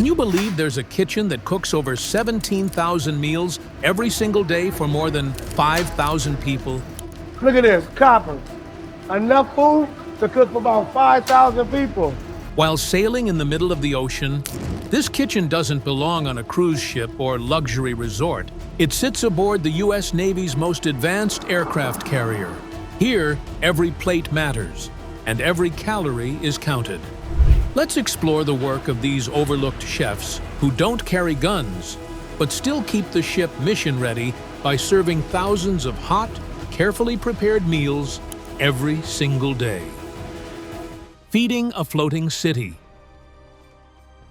Can you believe there's a kitchen that cooks over 17,000 meals every single day for more than 5,000 people? Look at this, copper. Enough food to cook for about 5,000 people. While sailing in the middle of the ocean, this kitchen doesn't belong on a cruise ship or luxury resort. It sits aboard the U.S. Navy's most advanced aircraft carrier. Here, every plate matters, and every calorie is counted. Let's explore the work of these overlooked chefs who don't carry guns, but still keep the ship mission-ready by serving thousands of hot, carefully prepared meals every single day. Feeding a floating city.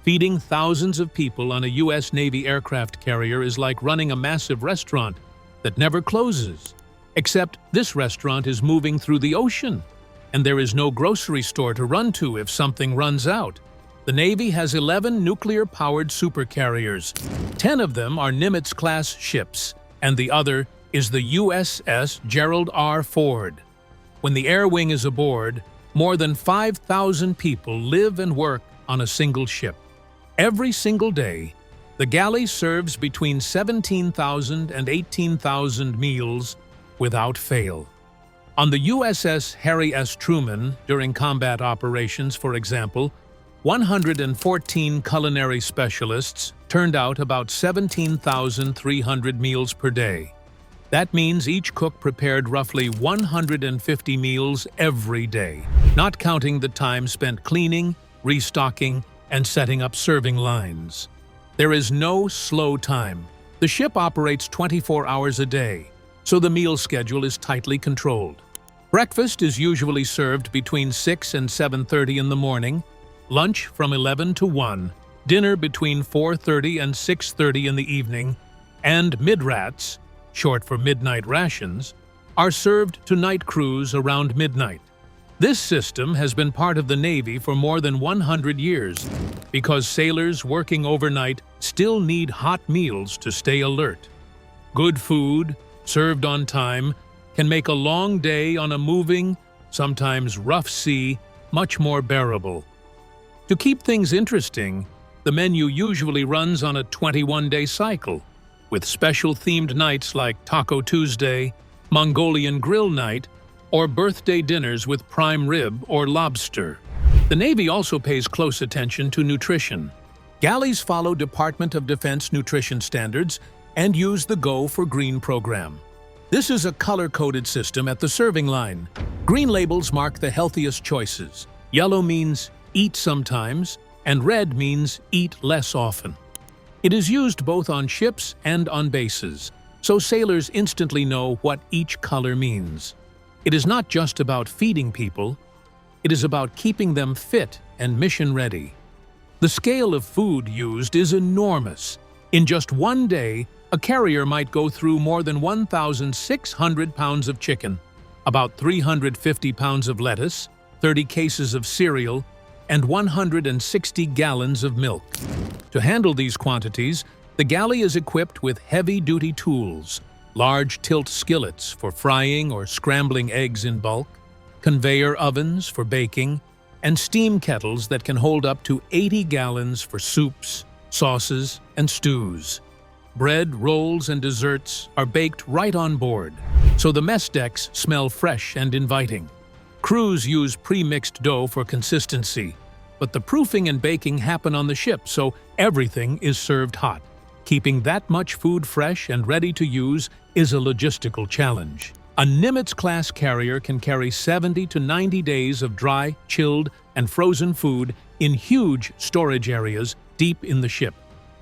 Feeding thousands of people on a U.S. Navy aircraft carrier is like running a massive restaurant that never closes. Except this restaurant is moving through the ocean, and there is no grocery store to run to if something runs out. The Navy has 11 nuclear-powered supercarriers. 10 of them are Nimitz-class ships, and the other is the USS Gerald R. Ford. When the air wing is aboard, more than 5,000 people live and work on a single ship. Every single day, the galley serves between 17,000 and 18,000 meals without fail. On the USS Harry S. Truman, during combat operations, for example, 114 culinary specialists turned out about 17,300 meals per day. That means each cook prepared roughly 150 meals every day, not counting the time spent cleaning, restocking, and setting up serving lines. There is no slow time. The ship operates 24 hours a day, so the meal schedule is tightly controlled. Breakfast is usually served between 6 and 7:30 in the morning, lunch from 11 to 1, dinner between 4:30 and 6:30 in the evening, and midrats, short for midnight rations, are served to night crews around midnight. This system has been part of the Navy for more than 100 years because sailors working overnight still need hot meals to stay alert. Good food, served on time, can make a long day on a moving, sometimes rough sea much more bearable. To keep things interesting, the menu usually runs on a 21-day cycle, with special themed nights like Taco Tuesday, Mongolian Grill Night, or birthday dinners with prime rib or lobster. The Navy also pays close attention to nutrition. Galleys follow Department of Defense nutrition standards and use the Go for Green program. This is a color-coded system at the serving line. Green labels mark the healthiest choices. Yellow means eat sometimes, and red means eat less often. It is used both on ships and on bases, so sailors instantly know what each color means. It is not just about feeding people, it is about keeping them fit and mission-ready. The scale of food used is enormous. In just one day, a carrier might go through more than 1,600 pounds of chicken, about 350 pounds of lettuce, 30 cases of cereal, and 160 gallons of milk. To handle these quantities, the galley is equipped with heavy-duty tools, large tilt skillets for frying or scrambling eggs in bulk, conveyor ovens for baking, and steam kettles that can hold up to 80 gallons for soups, sauces, and stews. Bread, rolls, and desserts are baked right on board, so the mess decks smell fresh and inviting. Crews use pre-mixed dough for consistency, but the proofing and baking happen on the ship, so everything is served hot. Keeping that much food fresh and ready to use is a logistical challenge. A Nimitz-class carrier can carry 70 to 90 days of dry, chilled, and frozen food in huge storage areas deep in the ship.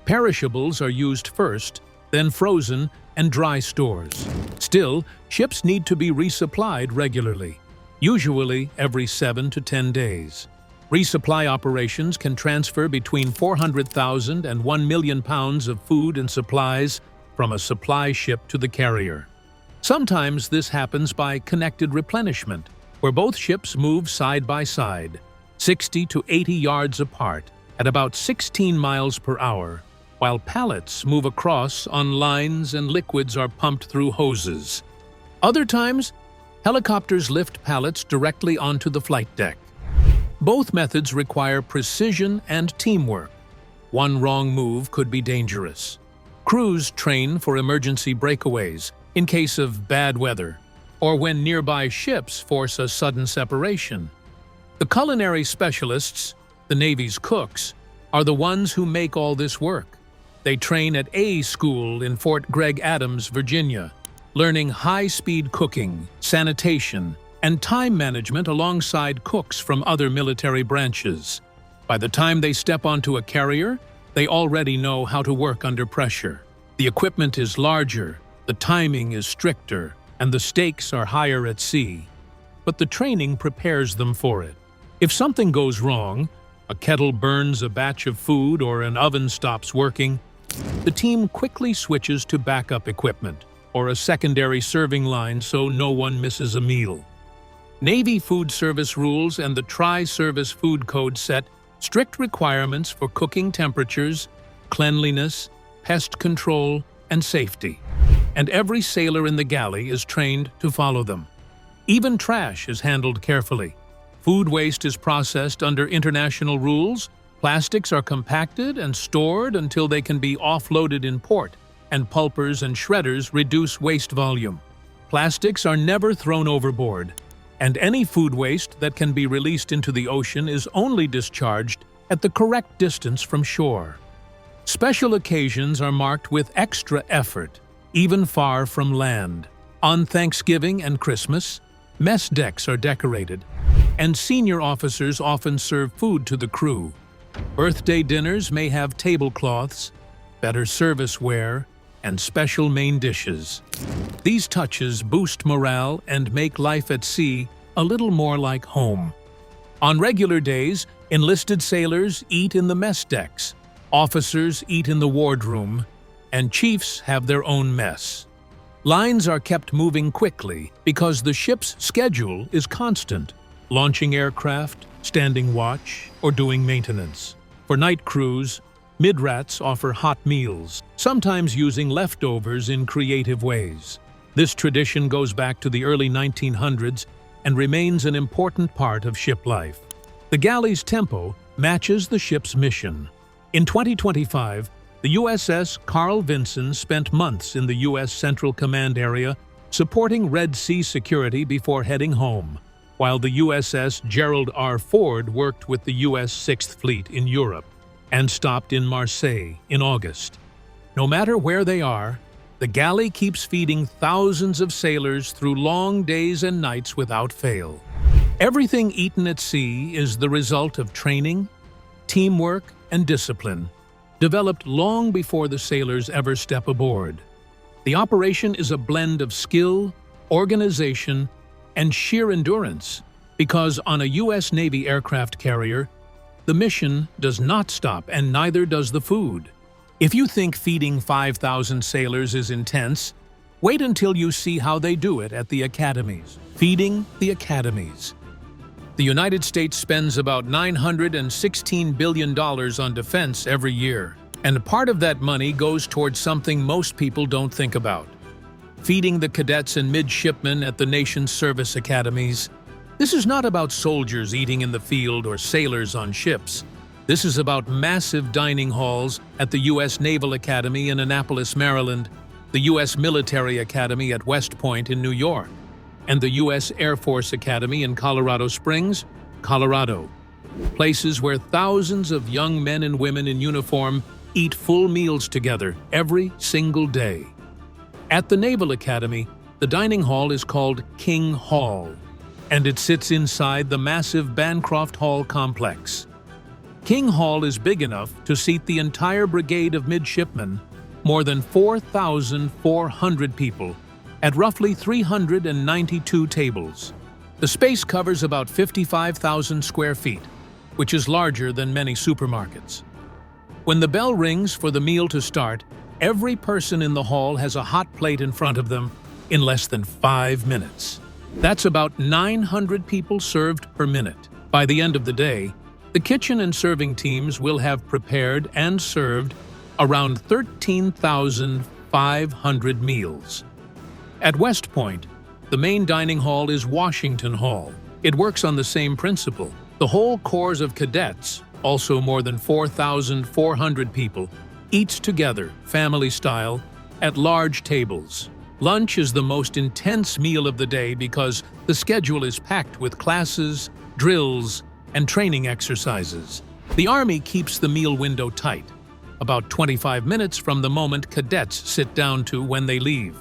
Perishables are used first, then frozen and dry stores. Still, ships need to be resupplied regularly, usually every 7 to 10 days. Resupply operations can transfer between 400,000 and 1 million pounds of food and supplies from a supply ship to the carrier. Sometimes this happens by connected replenishment, where both ships move side by side, 60 to 80 yards apart, at about 16 miles per hour, while pallets move across on lines and liquids are pumped through hoses. Other times, helicopters lift pallets directly onto the flight deck. Both methods require precision and teamwork. One wrong move could be dangerous. Crews train for emergency breakaways in case of bad weather, or when nearby ships force a sudden separation. The culinary specialists, the Navy's cooks, are the ones who make all this work. They train at A School in Fort Gregg Adams, Virginia, learning high-speed cooking, sanitation, and time management alongside cooks from other military branches. By the time they step onto a carrier, they already know how to work under pressure. The equipment is larger, the timing is stricter, and the stakes are higher at sea. But the training prepares them for it. If something goes wrong, a kettle burns a batch of food or an oven stops working, the team quickly switches to backup equipment or a secondary serving line so no one misses a meal. Navy food service rules and the Tri-Service Food Code set strict requirements for cooking temperatures, cleanliness, pest control, and safety. And every sailor in the galley is trained to follow them. Even trash is handled carefully. Food waste is processed under international rules, plastics are compacted and stored until they can be offloaded in port, and pulpers and shredders reduce waste volume. Plastics are never thrown overboard, and any food waste that can be released into the ocean is only discharged at the correct distance from shore. Special occasions are marked with extra effort, even far from land. On Thanksgiving and Christmas, mess decks are decorated, and senior officers often serve food to the crew. Birthday dinners may have tablecloths, better serviceware, and special main dishes. These touches boost morale and make life at sea a little more like home. On regular days, enlisted sailors eat in the mess decks, officers eat in the wardroom, and chiefs have their own mess. Lines are kept moving quickly because the ship's schedule is constant, launching aircraft, standing watch, or doing maintenance. For night crews, midrats offer hot meals, sometimes using leftovers in creative ways. This tradition goes back to the early 1900s and remains an important part of ship life. The galley's tempo matches the ship's mission. In 2025, the USS Carl Vinson spent months in the U.S. Central Command area supporting Red Sea security before heading home, while the USS Gerald R. Ford worked with the U.S. Sixth Fleet in Europe and stopped in Marseille in August. No matter where they are, the galley keeps feeding thousands of sailors through long days and nights without fail. Everything eaten at sea is the result of training, teamwork, and discipline, developed long before the sailors ever step aboard. The operation is a blend of skill, organization, and sheer endurance, because on a U.S. Navy aircraft carrier, the mission does not stop and neither does the food. If you think feeding 5,000 sailors is intense, wait until you see how they do it at the academies. Feeding the academies. The United States spends about $916 billion on defense every year, and part of that money goes towards something most people don't think about: feeding the cadets and midshipmen at the nation's service academies. This is not about soldiers eating in the field or sailors on ships. This is about massive dining halls at the U.S. Naval Academy in Annapolis, Maryland, the U.S. Military Academy at West Point in New York, and the U.S. Air Force Academy in Colorado Springs, Colorado. Places where thousands of young men and women in uniform eat full meals together every single day. At the Naval Academy, the dining hall is called King Hall, and it sits inside the massive Bancroft Hall complex. King Hall is big enough to seat the entire brigade of midshipmen, more than 4,400 people, at roughly 392 tables. The space covers about 55,000 square feet, which is larger than many supermarkets. When the bell rings for the meal to start, every person in the hall has a hot plate in front of them in less than 5 minutes. That's about 900 people served per minute. By the end of the day, the kitchen and serving teams will have prepared and served around 13,500 meals. At West Point, the main dining hall is Washington Hall. It works on the same principle. The whole corps of cadets, also more than 4,400 people, eats together, family style, at large tables. Lunch is the most intense meal of the day because the schedule is packed with classes, drills, and training exercises. The Army keeps the meal window tight, about 25 minutes from the moment cadets sit down to when they leave.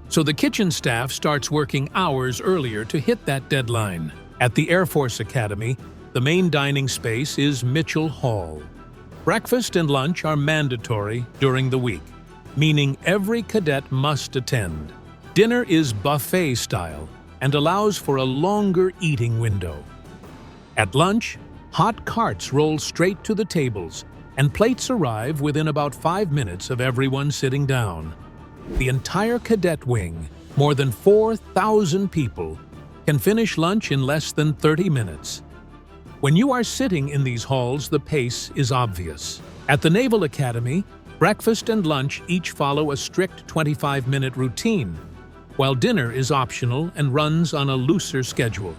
So the kitchen staff starts working hours earlier to hit that deadline. At the Air Force Academy, the main dining space is Mitchell Hall. Breakfast and lunch are mandatory during the week, meaning every cadet must attend. Dinner is buffet style and allows for a longer eating window. At lunch, hot carts roll straight to the tables, and plates arrive within about 5 minutes of everyone sitting down. The entire cadet wing, more than 4,000 people, can finish lunch in less than 30 minutes. When you are sitting in these halls, the pace is obvious. At the Naval Academy, breakfast and lunch each follow a strict 25-minute routine, while dinner is optional and runs on a looser schedule.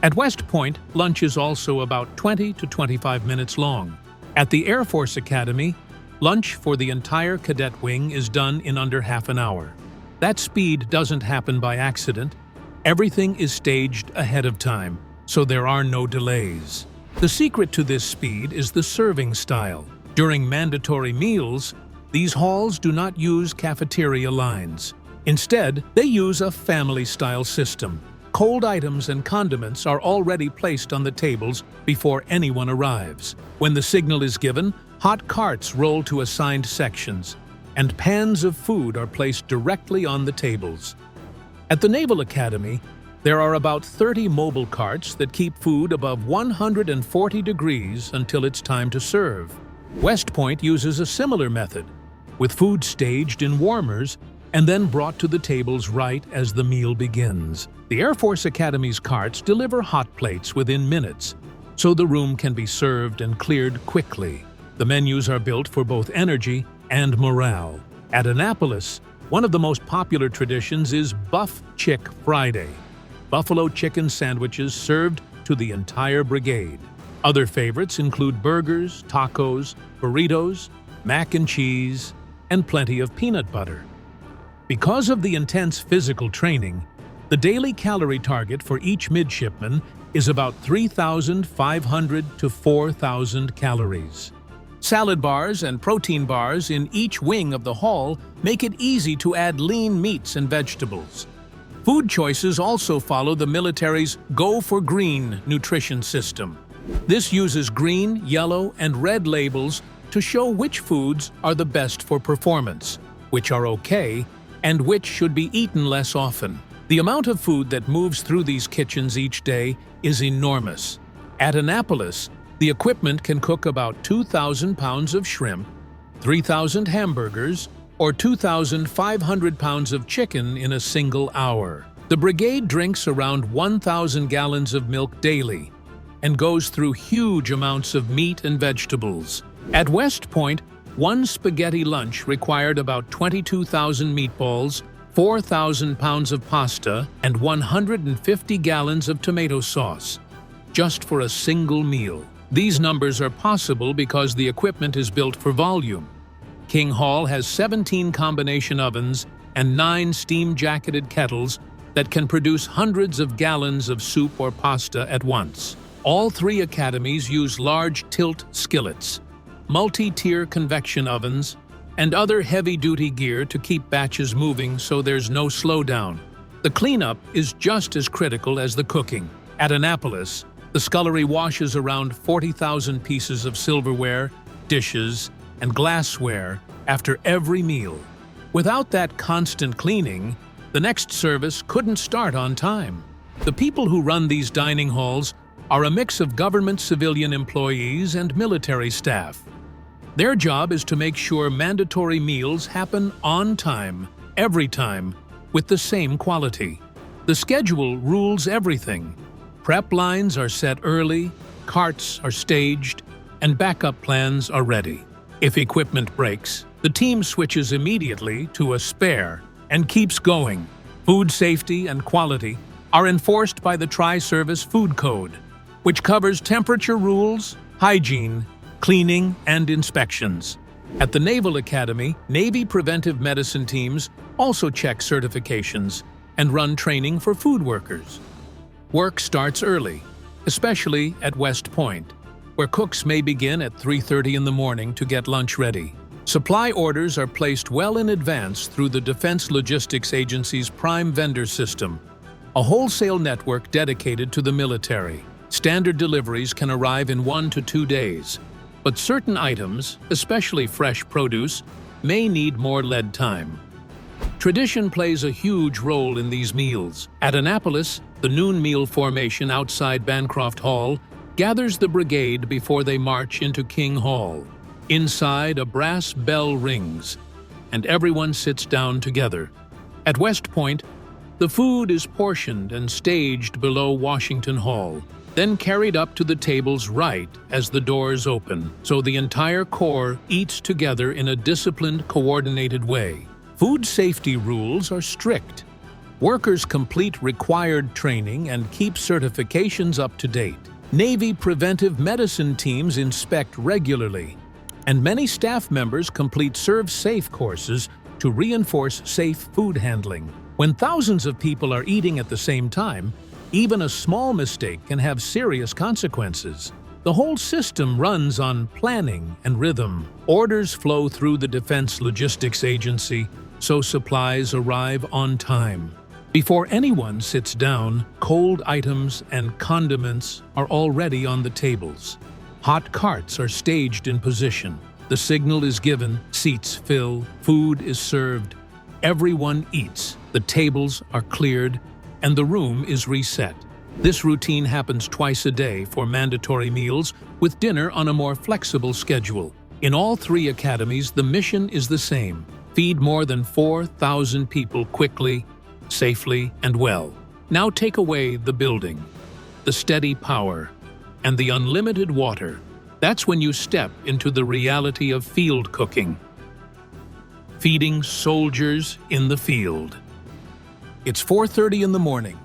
At West Point, lunch is also about 20 to 25 minutes long. At the Air Force Academy, lunch for the entire cadet wing is done in under half an hour. That speed doesn't happen by accident. Everything is staged ahead of time, so there are no delays. The secret to this speed is the serving style. During mandatory meals, these halls do not use cafeteria lines. Instead, they use a family-style system. Cold items and condiments are already placed on the tables before anyone arrives. When the signal is given, hot carts roll to assigned sections, and pans of food are placed directly on the tables. At the Naval Academy, there are about 30 mobile carts that keep food above 140 degrees until it's time to serve. West Point uses a similar method, with food staged in warmers and then brought to the tables right as the meal begins. The Air Force Academy's carts deliver hot plates within minutes, so the room can be served and cleared quickly. The menus are built for both energy and morale. At Annapolis, one of the most popular traditions is Buff Chick Friday, buffalo chicken sandwiches served to the entire brigade. Other favorites include burgers, tacos, burritos, mac and cheese, and plenty of peanut butter. Because of the intense physical training, the daily calorie target for each midshipman is about 3,500 to 4,000 calories. Salad bars and protein bars in each wing of the hall make it easy to add lean meats and vegetables. Food choices also follow the military's Go for Green nutrition system. This uses green, yellow, and red labels to show which foods are the best for performance, which are okay, and which should be eaten less often. The amount of food that moves through these kitchens each day is enormous. At Annapolis, the equipment can cook about 2,000 pounds of shrimp, 3,000 hamburgers, or 2,500 pounds of chicken in a single hour. The brigade drinks around 1,000 gallons of milk daily and goes through huge amounts of meat and vegetables. At West Point, one spaghetti lunch required about 22,000 meatballs, 4,000 pounds of pasta, and 150 gallons of tomato sauce, just for a single meal. These numbers are possible because the equipment is built for volume. King Hall has 17 combination ovens and 9 steam-jacketed kettles that can produce hundreds of gallons of soup or pasta at once. All 3 academies use large tilt skillets, multi-tier convection ovens, and other heavy-duty gear to keep batches moving so there's no slowdown. The cleanup is just as critical as the cooking. At Annapolis, the scullery washes around 40,000 pieces of silverware, dishes, and glassware after every meal. Without that constant cleaning, the next service couldn't start on time. The people who run these dining halls are a mix of government civilian employees and military staff. Their job is to make sure mandatory meals happen on time, every time, with the same quality. The schedule rules everything. Prep lines are set early, carts are staged, and backup plans are ready. If equipment breaks, the team switches immediately to a spare and keeps going. Food safety and quality are enforced by the Tri-Service Food Code, which covers temperature rules, hygiene, cleaning, and inspections. At the Naval Academy, Navy preventive medicine teams also check certifications and run training for food workers. Work starts early, especially at West Point, where cooks may begin at 3:30 in the morning to get lunch ready. Supply orders are placed well in advance through the Defense Logistics Agency's Prime Vendor System, a wholesale network dedicated to the military. Standard deliveries can arrive in 1 to 2 days, but certain items, especially fresh produce, may need more lead time. Tradition plays a huge role in these meals. At Annapolis, the noon meal formation outside Bancroft Hall gathers the brigade before they march into King Hall. Inside, a brass bell rings, and everyone sits down together. At West Point, the food is portioned and staged below Washington Hall, then carried up to the tables right as the doors open, so the entire Corps eats together in a disciplined, coordinated way. Food safety rules are strict. Workers complete required training and keep certifications up to date. Navy preventive medicine teams inspect regularly, and many staff members complete Serve Safe courses to reinforce safe food handling. When thousands of people are eating at the same time, even a small mistake can have serious consequences. The whole system runs on planning and rhythm. Orders flow through the Defense Logistics Agency, so supplies arrive on time. Before anyone sits down, cold items and condiments are already on the tables. Hot carts are staged in position. The signal is given, seats fill, food is served. Everyone eats, the tables are cleared, and the room is reset. This routine happens twice a day for mandatory meals, with dinner on a more flexible schedule. In all 3 academies, the mission is the same: feed more than 4,000 people quickly, safely, and well. Now take away the building, the steady power, and the unlimited water. That's when you step into the reality of field cooking. Feeding soldiers in the field. It's 4:30 in the morning,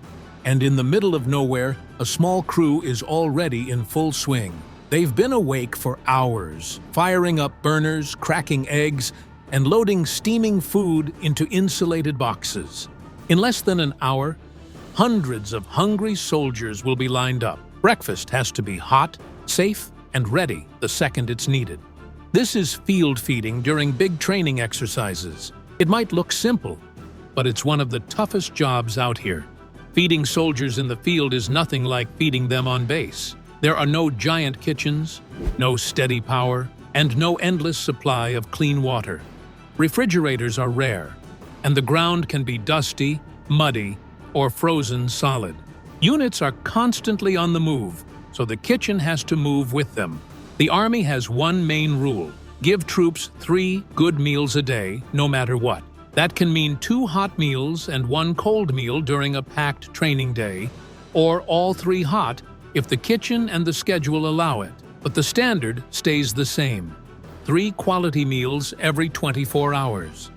and in the middle of nowhere, a small crew is already in full swing. They've been awake for hours, firing up burners, cracking eggs, and loading steaming food into insulated boxes. In less than an hour, hundreds of hungry soldiers will be lined up. Breakfast has to be hot, safe, and ready the second it's needed. This is field feeding during big training exercises. It might look simple, but it's one of the toughest jobs out here. Feeding soldiers in the field is nothing like feeding them on base. There are no giant kitchens, no steady power, and no endless supply of clean water. Refrigerators are rare, and the ground can be dusty, muddy, or frozen solid. Units are constantly on the move, so the kitchen has to move with them. The Army has one main rule: give troops 3 good meals a day, no matter what. That can mean 2 hot meals and 1 cold meal during a packed training day, or all 3 hot if the kitchen and the schedule allow it. But the standard stays the same: 3 quality meals every 24 hours.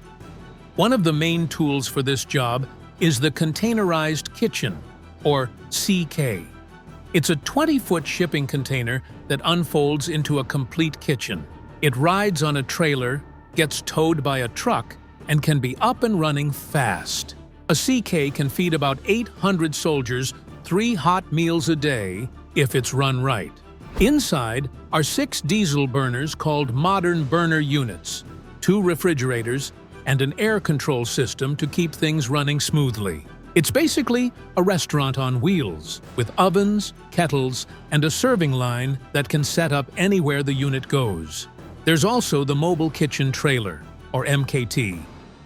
One of the main tools for this job is the Containerized Kitchen, or CK. It's a 20-foot shipping container that unfolds into a complete kitchen. It rides on a trailer, gets towed by a truck, and can be up and running fast. A CK can feed about 800 soldiers 3 hot meals a day if it's run right. Inside are 6 diesel burners called modern burner units, 2 refrigerators, and an air control system to keep things running smoothly. It's basically a restaurant on wheels, with ovens, kettles, and a serving line that can set up anywhere the unit goes. There's also the mobile kitchen trailer, or MKT.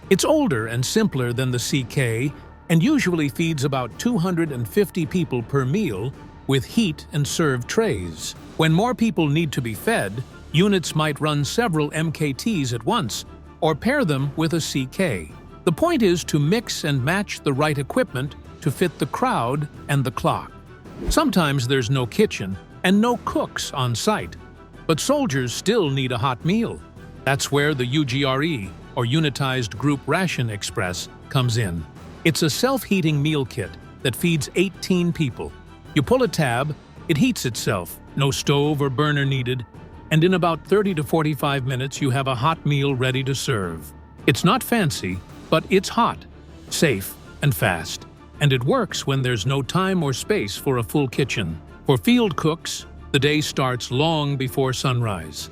It's older and simpler than the CK and usually feeds about 250 people per meal with heat and serve trays. When more people need to be fed, units might run several MKTs at once or pair them with a CK. The point is to mix and match the right equipment to fit the crowd and the clock. Sometimes there's no kitchen and no cooks on site, but soldiers still need a hot meal. That's where the UGRE, or Unitized Group Ration Express, comes in. It's a self-heating meal kit that feeds 18 people. You pull a tab, it heats itself, no stove or burner needed, and in about 30 to 45 minutes you have a hot meal ready to serve. It's not fancy, but it's hot, safe, and fast. And it works when there's no time or space for a full kitchen. For field cooks, the day starts long before sunrise.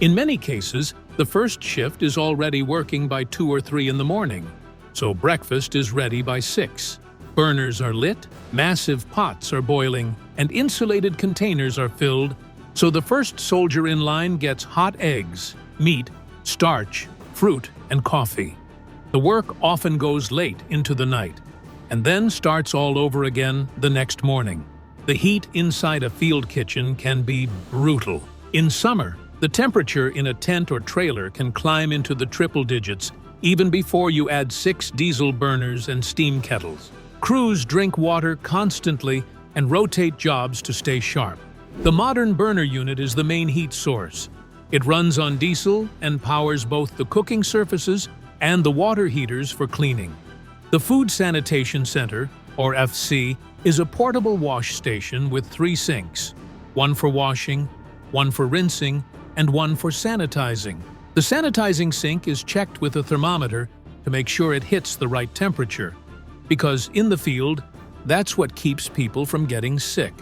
In many cases, the first shift is already working by 2 or 3 in the morning, so breakfast is ready by 6. Burners are lit, massive pots are boiling, and insulated containers are filled, so the first soldier in line gets hot eggs, meat, starch, fruit, and coffee. The work often goes late into the night, and then starts all over again the next morning. The heat inside a field kitchen can be brutal. In summer, the temperature in a tent or trailer can climb into the triple digits even before you add 6 diesel burners and steam kettles. Crews drink water constantly and rotate jobs to stay sharp. The modern burner unit is the main heat source. It runs on diesel and powers both the cooking surfaces and the water heaters for cleaning. The Food Sanitation Center, or FC, is a portable wash station with 3 sinks, one for washing, one for rinsing, and one for sanitizing. The sanitizing sink is checked with a thermometer to make sure it hits the right temperature, because in the field, that's what keeps people from getting sick.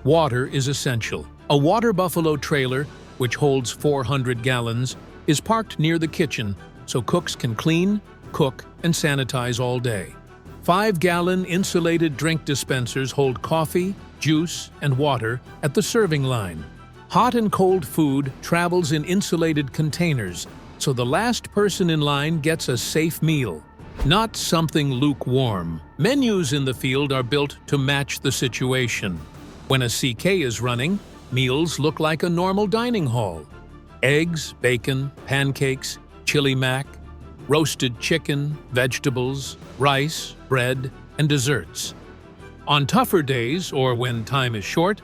Water is essential. A water buffalo trailer, which holds 400 gallons, is parked near the kitchen so cooks can clean, cook, and sanitize all day. 5-gallon insulated drink dispensers hold coffee, juice, and water at the serving line. Hot and cold food travels in insulated containers, so the last person in line gets a safe meal, not something lukewarm. Menus in the field are built to match the situation. When a CK is running, meals look like a normal dining hall. Eggs, bacon, pancakes, chili mac, roasted chicken, vegetables, rice, bread, and desserts. On tougher days, or when time is short,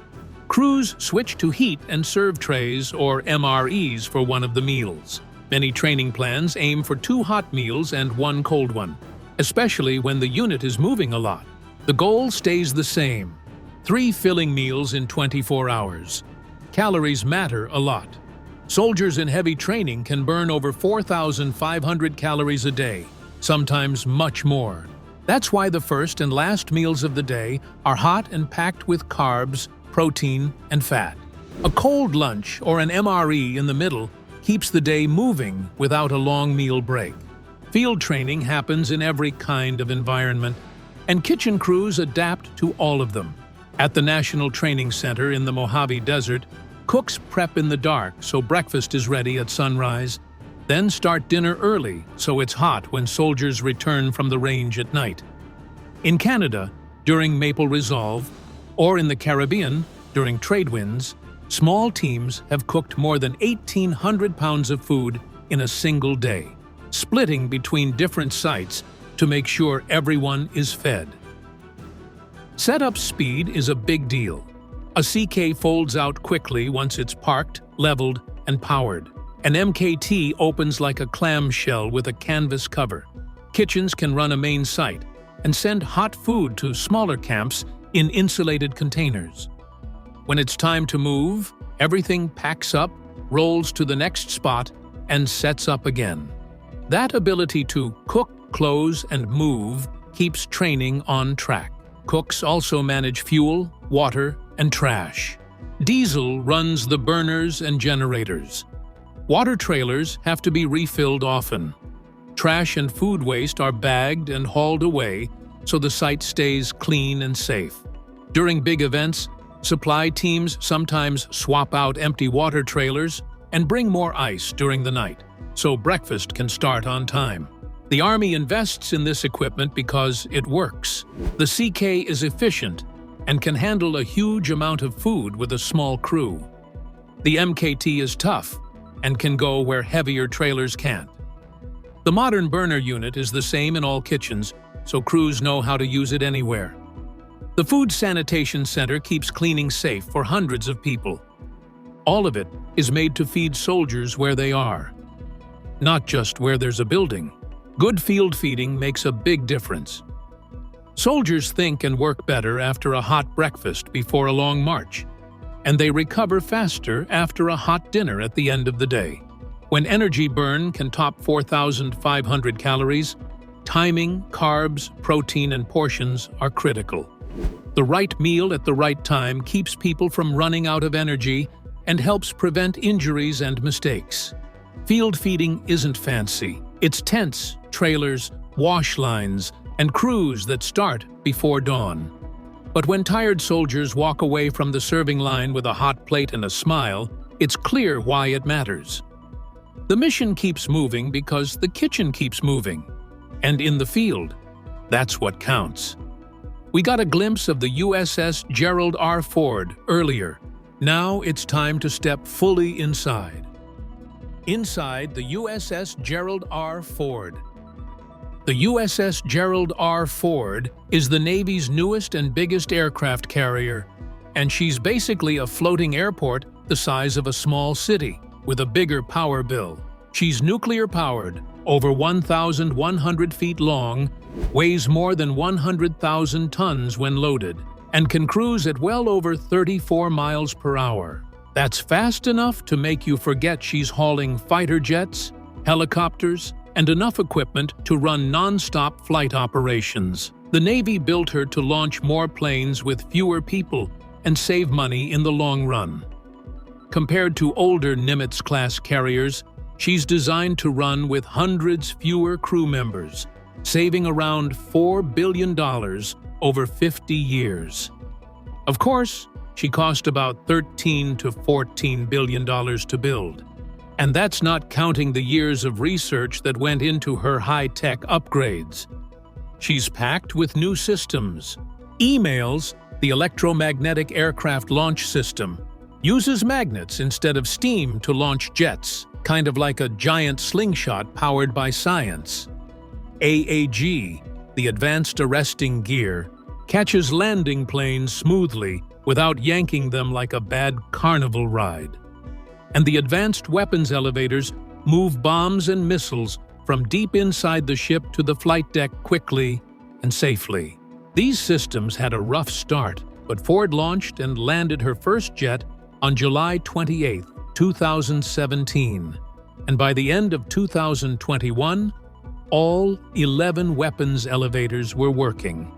crews switch to heat and serve trays or MREs for one of the meals. Many training plans aim for 2 hot meals and 1 cold one, especially when the unit is moving a lot. The goal stays the same: 3 filling meals in 24 hours. Calories matter a lot. Soldiers in heavy training can burn over 4,500 calories a day, sometimes much more. That's why the first and last meals of the day are hot and packed with carbs, protein, and fat. A cold lunch or an MRE in the middle keeps the day moving without a long meal break. Field training happens in every kind of environment, and kitchen crews adapt to all of them. At the National Training Center in the Mojave Desert, cooks prep in the dark so breakfast is ready at sunrise, then start dinner early so it's hot when soldiers return from the range at night. In Canada, during Maple Resolve, or in the Caribbean, during trade winds, small teams have cooked more than 1,800 pounds of food in a single day, splitting between different sites to make sure everyone is fed. Setup speed is a big deal. A CK folds out quickly once it's parked, leveled, and powered. An MKT opens like a clamshell with a canvas cover. Kitchens can run a main site and send hot food to smaller camps in insulated containers. When it's time to move, everything packs up, rolls to the next spot, and sets up again. That ability to cook, close, and move keeps training on track. Cooks also manage fuel, water, and trash. Diesel runs the burners and generators. Water trailers have to be refilled often. Trash and food waste are bagged and hauled away so the site stays clean and safe. During big events, supply teams sometimes swap out empty water trailers and bring more ice during the night, so breakfast can start on time. The Army invests in this equipment because it works. The CK is efficient and can handle a huge amount of food with a small crew. The MKT is tough and can go where heavier trailers can't. The modern burner unit is the same in all kitchens, so crews know how to use it anywhere. The Food Sanitation Center keeps cleaning safe for hundreds of people. All of it is made to feed soldiers where they are, not just where there's a building. Good field feeding makes a big difference. Soldiers think and work better after a hot breakfast before a long march. and they recover faster after a hot dinner at the end of the day. When energy burn can top 4,500 calories, timing, carbs, protein, and portions are critical. The right meal at the right time keeps people from running out of energy and helps prevent injuries and mistakes. Field feeding isn't fancy. It's tents, trailers, wash lines, and crews that start before dawn. But when tired soldiers walk away from the serving line with a hot plate and a smile, it's clear why it matters. The mission keeps moving because the kitchen keeps moving. And in the field, that's what counts. We got a glimpse of the USS Gerald R. Ford earlier. Now it's time to step fully inside. Inside the USS Gerald R. Ford. The USS Gerald R. Ford is the Navy's newest and biggest aircraft carrier, and she's basically a floating airport the size of a small city, with a bigger power bill. She's nuclear-powered, over 1,100 feet long, weighs more than 100,000 tons when loaded, and can cruise at well over 34 miles per hour. That's fast enough to make you forget she's hauling fighter jets, helicopters, and enough equipment to run non-stop flight operations. The Navy built her to launch more planes with fewer people and save money in the long run. Compared to older Nimitz-class carriers, she's designed to run with hundreds fewer crew members, saving around $4 billion over 50 years. Of course, she cost about $13 to $14 billion to build. And that's not counting the years of research that went into her high-tech upgrades. She's packed with new systems. Emails, the electromagnetic aircraft launch system, uses magnets instead of steam to launch jets, kind of like a giant slingshot powered by science. AAG, the advanced arresting gear, catches landing planes smoothly without yanking them like a bad carnival ride. And the advanced weapons elevators move bombs and missiles from deep inside the ship to the flight deck quickly and safely. These systems had a rough start, but Ford launched and landed her first jet on July 28, 2017. And by the end of 2021, all 11 weapons elevators were working.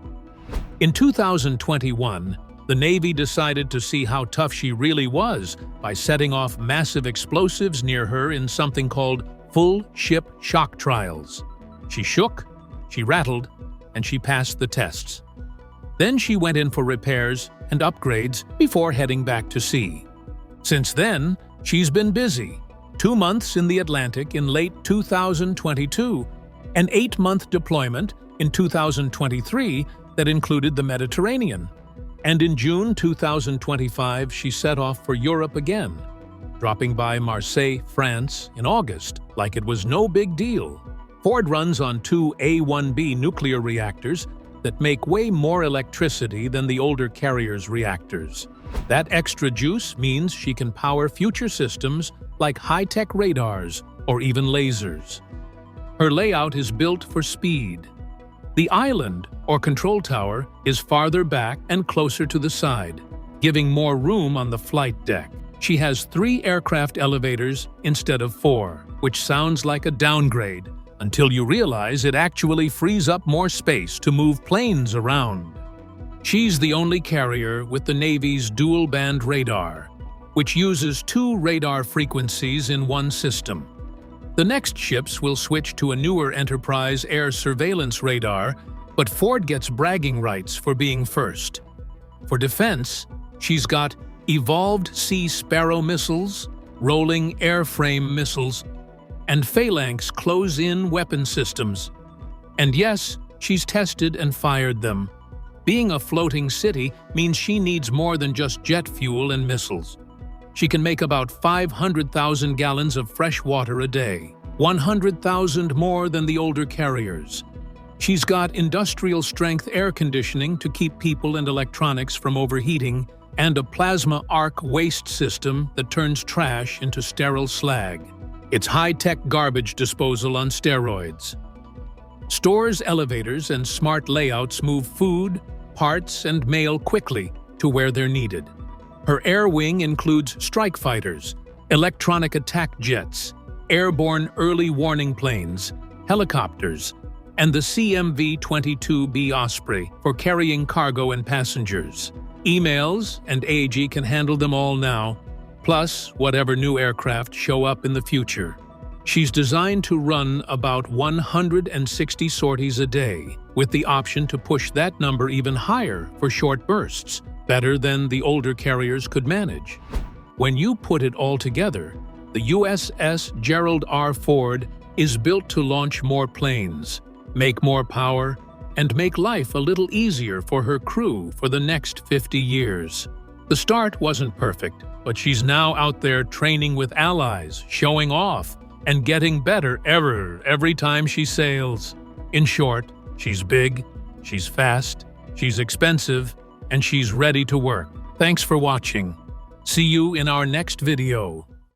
In 2021, the Navy decided to see how tough she really was by setting off massive explosives near her in something called full ship shock trials. She shook, she rattled, and she passed the tests. Then she went in for repairs and upgrades before heading back to sea. Since then, she's been busy. 2 months in the Atlantic in late 2022, an 8-month deployment in 2023 that included the Mediterranean. And in June 2025, she set off for Europe again, dropping by Marseille, France in August like it was no big deal. Ford runs on 2 A1B nuclear reactors that make way more electricity than the older carrier's reactors. That extra juice means she can power future systems like high-tech radars or even lasers. Her layout is built for speed. The island, or control tower, is farther back and closer to the side, giving more room on the flight deck. She has 3 aircraft elevators instead of 4, which sounds like a downgrade, until you realize it actually frees up more space to move planes around. She's the only carrier with the Navy's dual-band radar, which uses 2 radar frequencies in one system. The next ships will switch to a newer Enterprise air surveillance radar, but Ford gets bragging rights for being first. For defense, she's got evolved Sea Sparrow missiles, rolling airframe missiles, and Phalanx close-in weapon systems. And yes, she's tested and fired them. Being a floating city means she needs more than just jet fuel and missiles. She can make about 500,000 gallons of fresh water a day, 100,000 more than the older carriers. She's got industrial-strength air conditioning to keep people and electronics from overheating, and a plasma arc waste system that turns trash into sterile slag. It's high-tech garbage disposal on steroids. Stores, elevators, and smart layouts move food, parts, and mail quickly to where they're needed. Her air wing includes strike fighters, electronic attack jets, airborne early warning planes, helicopters, and the CMV-22B Osprey for carrying cargo and passengers. Emails and AG can handle them all now, plus whatever new aircraft show up in the future. She's designed to run about 160 sorties a day, with the option to push that number even higher for short bursts, better than the older carriers could manage. When you put it all together, the USS Gerald R. Ford is built to launch more planes, make more power, and make life a little easier for her crew for the next 50 years. The start wasn't perfect, but she's now out there training with allies, showing off, and getting better every time she sails. In short, she's big, she's fast, she's expensive, and she's ready to work. Thanks for watching. See you in our next video.